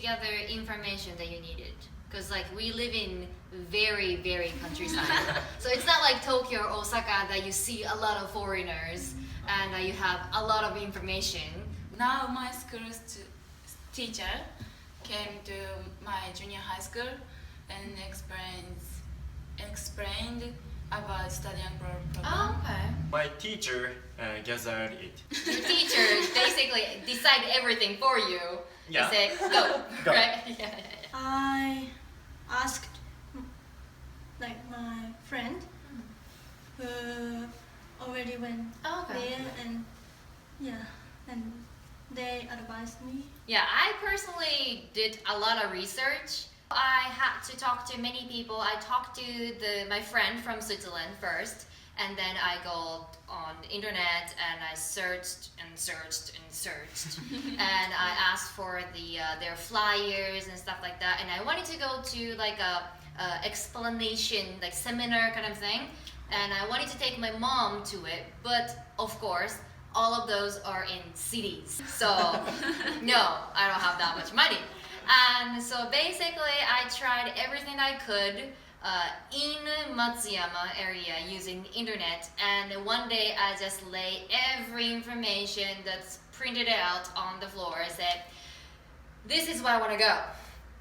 together information that you needed. Because like we live in very, very countryside. So it's not like Tokyo or Osaka that you see a lot of foreigners and you have a lot of information. Now my school teacher came to my junior high school and explained about study abroad program. Oh, okay. My teacher gathered it. Your teacher basically decide everything for you. Yeah. They say, go. Go. Right? Yeah. I asked like my friend who already went there, and and they advised me. Yeah, I personally did a lot of research. I had to talk to many people. I talked to my friend from Switzerland first, and then I go on the internet and I searched and searched and searched. And I asked for their flyers and stuff like that. And I wanted to go to like a explanation, like seminar kind of thing. And I wanted to take my mom to it, but of course, all of those are in cities. So no, I don't have that much money. And so basically I tried everything I could in Matsuyama area using the internet, and one day I just lay every information that's printed out on the floor and said, this is where I want to go.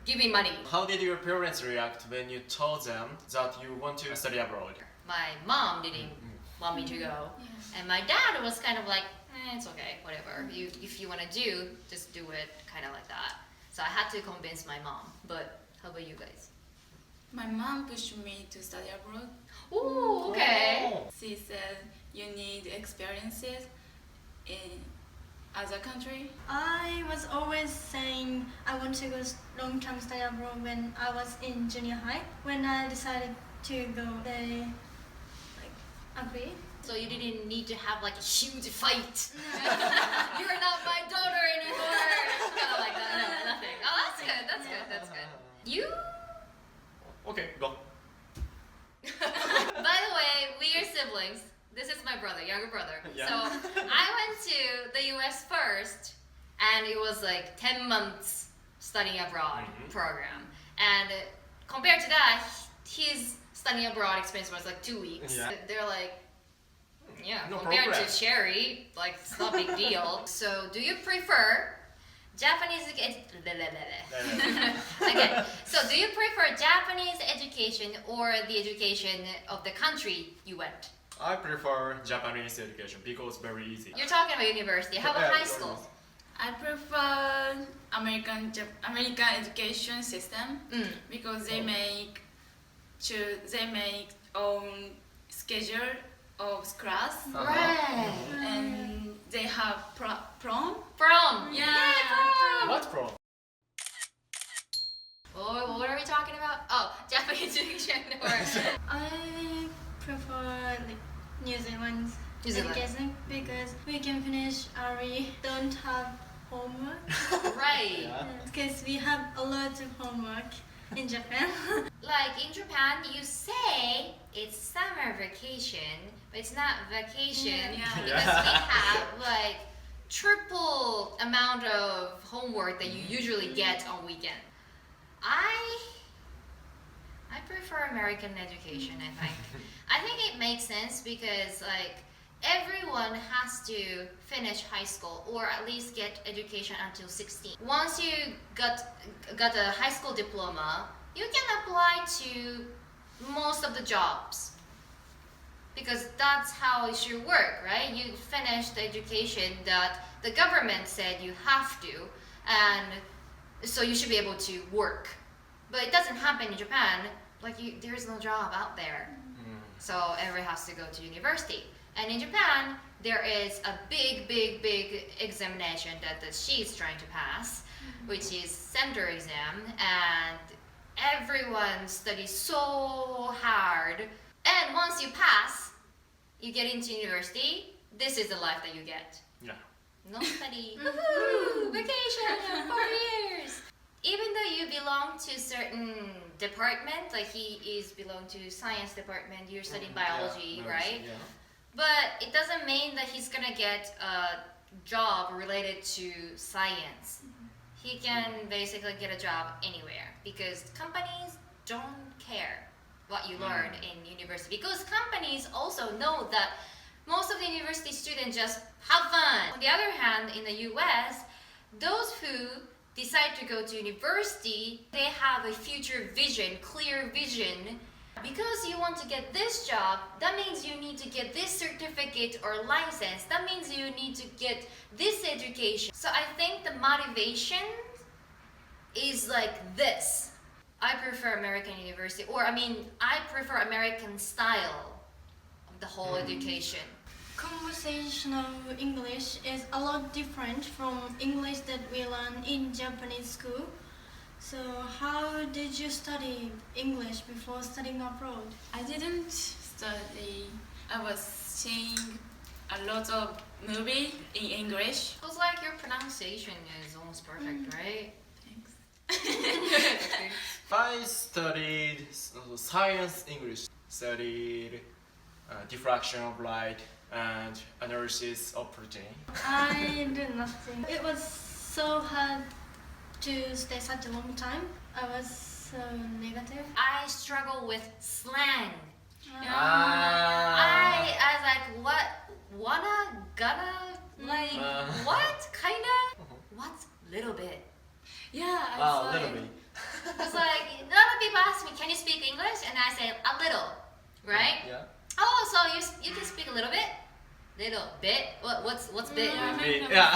Give me money. How did your parents react when you told them that you want to study abroad? My mom didn't want me to go. And my dad was kind of like, it's okay, whatever. If you want to do, just do it, kind of like that. So I had to convince my mom. But how about you guys? My mom pushed me to study abroad. Ooh, okay. She said you need experiences in other country. I was always saying I want to go long-term study abroad when I was in junior high. When I decided to go, they agreed. So you didn't need to have like a huge fight. You're not my daughter anymore. Kind of like that. No, nothing. Oh, that's good. That's good. That's good. You? Okay, go. By the way, we are siblings. This is my brother, younger brother. Yeah. So I went to the US first, and it was like 10 months studying abroad program. And compared to that, his studying abroad experience was like 2 weeks. Yeah. They're like, yeah, No compared progress. to Sherry, like it's not a big deal. So do you prefer Japanese okay. So do you prefer Japanese education or the education of the country you went? I prefer Japanese education because it's very easy. You're talking about university. How about high school? I prefer American education system because they make own schedule of class Right. and they have prom. Prom. Yeah. Prom. What from? Oh, what are we talking about? Oh, Japanese education or I prefer New Zealand's New Zealand. education because we can finish early, don't have homework. right. Because we have a lot of homework in Japan. Like in Japan, you say it's summer vacation, but it's not vacation because we have like triple amount of homework that you usually get on weekend. I prefer American education, I think it makes sense because like everyone has to finish high school or at least get education until 16. Once you got a high school diploma, you can apply to most of the jobs because that's how it should work, right? You finish the education that the government said you have to, and so you should be able to work. But it doesn't happen in Japan. Like there's no job out there, so everyone has to go to university. And in Japan, there is a big examination that she's trying to pass, which is center exam, and everyone studies so hard. And once you pass, you get into university. This is the life that you get. Yeah. No study. Woohoo! Vacation 4 years. Even though you belong to certain department, like he is belong to science department, you're studying biology, right? Yeah. But it doesn't mean that he's gonna get a job related to science. he can basically get a job anywhere because companies don't care what you learn in university, because companies also know that most of the university students just have fun. On the other hand, in the US, those who decide to go to university, they have a future vision, clear vision. Because you want to get this job, that means you need to get this certificate or license. That means you need to get this education. So I think the motivation is like this. I prefer American university, or I prefer American style of the whole education. Conversational English is a lot different from English that we learn in Japanese school. So how did you study English before studying abroad? I didn't study. I was seeing a lot of movie in English. Feels like your pronunciation is almost perfect, right? Thanks. I studied science English, studied diffraction of light and analysis of protein. I did nothing. It was so hard to stay such a long time. I was so negative. I struggle with slang. Ah. I was like, what? Wanna? Gonna? Like, what? Kinda? What's little bit? Yeah, I Wow, saw little it. bit. It's like, a lot of people ask me, can you speak English? And I say, a little, right? Yeah. Oh, so you can speak a little bit? Little bit? What's bit? Yeah, Bit, maybe yeah.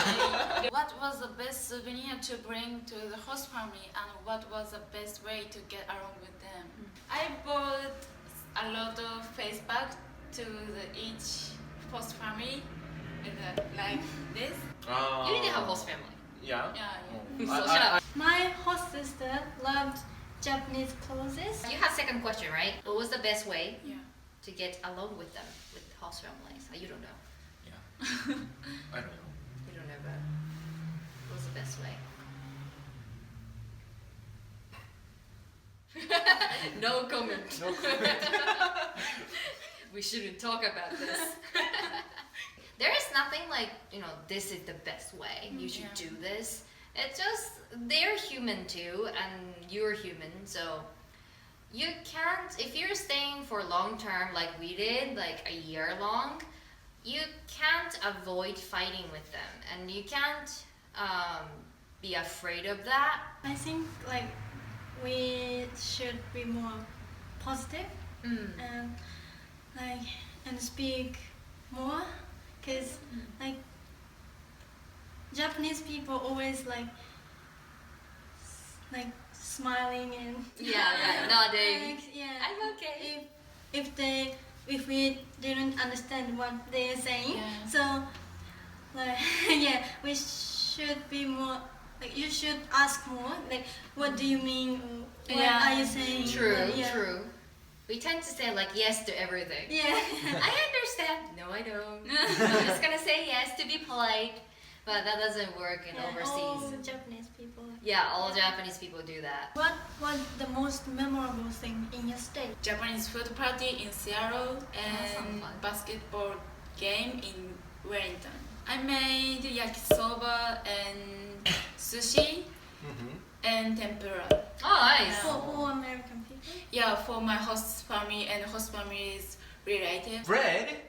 What was the best souvenir to bring to the host family, and what was the best way to get along with them? I bought a lot of face bags to each host family, like this. You didn't have host family. Yeah. Yeah. So shut up. My host sister loved Japanese clothes. You had second question, right? What was the best way Yeah. to get along with them, with host families? You don't know. Yeah. I don't know. You don't know, but what was the best way? No comment. No comment. We shouldn't talk about this. There is nothing like, this is the best way. You should do this. It's just, they're human too, and you're human, so you can't, if you're staying for long term like we did, like a year long, you can't avoid fighting with them, and you can't be afraid of that. I think like we should be more positive and speak more, because like Japanese people always like smiling and nodding. like, yeah, I'm okay. if we didn't understand what they're saying, Yeah. so like we should be more like, you should ask more like, what do you mean, what Yeah. are you saying? True, Yeah. true. We tend to say like yes to everything. Yeah. I understand. No, I don't. I'm just gonna say yes to be polite, but that doesn't work in All overseas. Japanese people. Yeah, all Japanese people do that. What was the most memorable thing in your stay? Japanese food party in Seattle sounds and fun. basketball game in Wellington. I made yakisoba and sushi and tempura. Oh, nice. For American people? Yeah, for my host family and host family's relatives. Bread,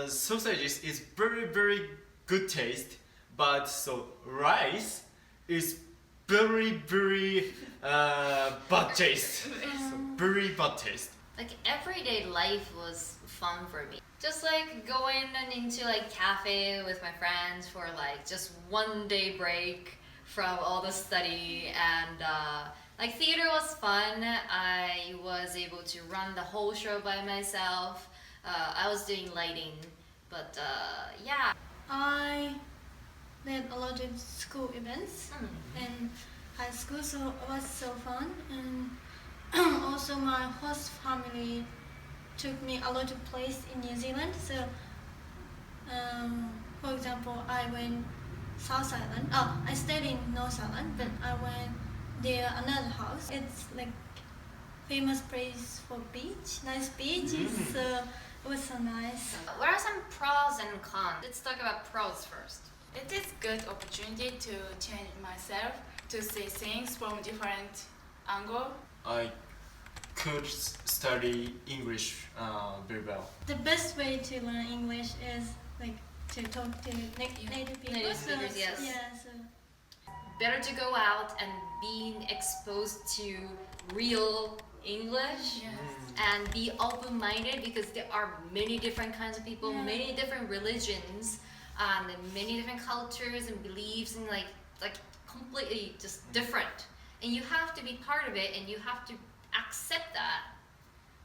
sausages is very very good taste, but so rice is very very bad taste. So very bad taste. Like everyday life was fun for me. Just like going into like cafe with my friends for like just 1 day break from all the study, and like theater was fun. I was able to run the whole show by myself. I was doing lighting, but yeah. I did a lot of school events in high school, so it was so fun. And also my host family took me a lot of places in New Zealand. So, for example, I went South Island. Oh, I stayed in North Island, but I went there another house. It's like famous place for beach, nice beaches. So it was so nice. What are some pros and cons? Let's talk about pros first. It is good opportunity to change myself, to see things from different angle. I could study English very well. The best way to learn English is like to talk to native people. Native speakers, yes. Yeah, so Better to go out and being exposed to real English Yes. and be open-minded, because there are many different kinds of people, Yeah. many different religions, and many different cultures and beliefs, and like completely just different. And you have to be part of it, and you have to accept that.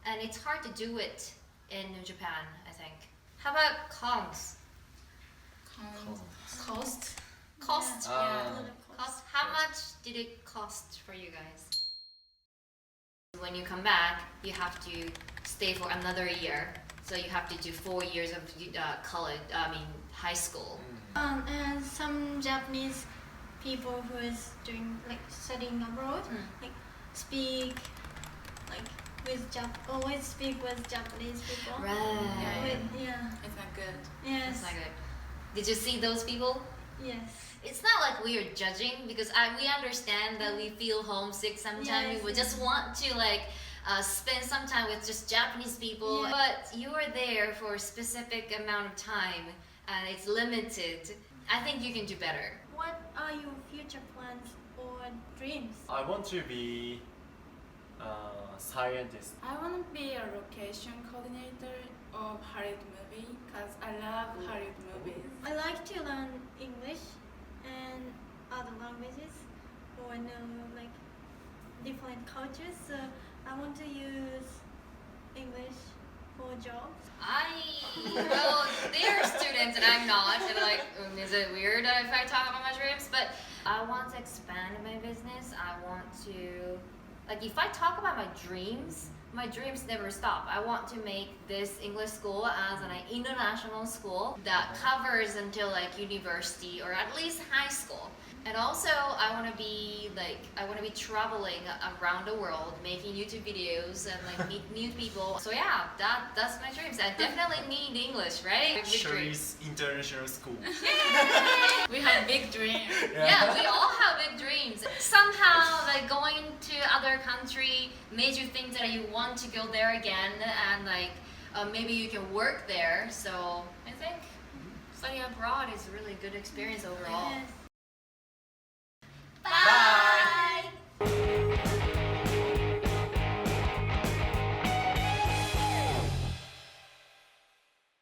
And it's hard to do it in Japan, I think. How about cons? Cost. Cost. yeah, Ah. a lot of cost. Cost. How much did it cost for you guys? When you come back, you have to stay for another year. So you have to do 4 years of college. High school. And some Japanese people who is doing like studying abroad, like speak like always speak with Japanese people. Right. Yeah. It's not good. Yes. That's not good. Did you see those people? Yes. It's not like we are judging, because we understand that we feel homesick sometimes. Yes, We would yes. just want to spend some time with just Japanese people. Yeah. But you are there for a specific amount of time, and it's limited. I think you can do better. What are your future plans or dreams? I want to be a scientist. I want to be a location coordinator of Hollywood movie because I love Hollywood movies. I like to learn English and other languages, or know like different cultures. So I want to use English for jobs. Well, they're students and I'm not, and is it weird if I talk about my dreams? But I want to expand my business. I want to, if I talk about my dreams never stop. I want to make this English school as an international school that covers until university or at least high school. And also, I want to be traveling around the world, making YouTube videos and meet new people. So yeah, that's my dreams. I definitely need English, right? Big dreams. Sherry's International School. We have big dreams. Yeah, we all have big dreams. Somehow, going to other country made you think that you want to go there again, and maybe you can work there. So I think studying abroad is a really good experience overall. Yes. Bye.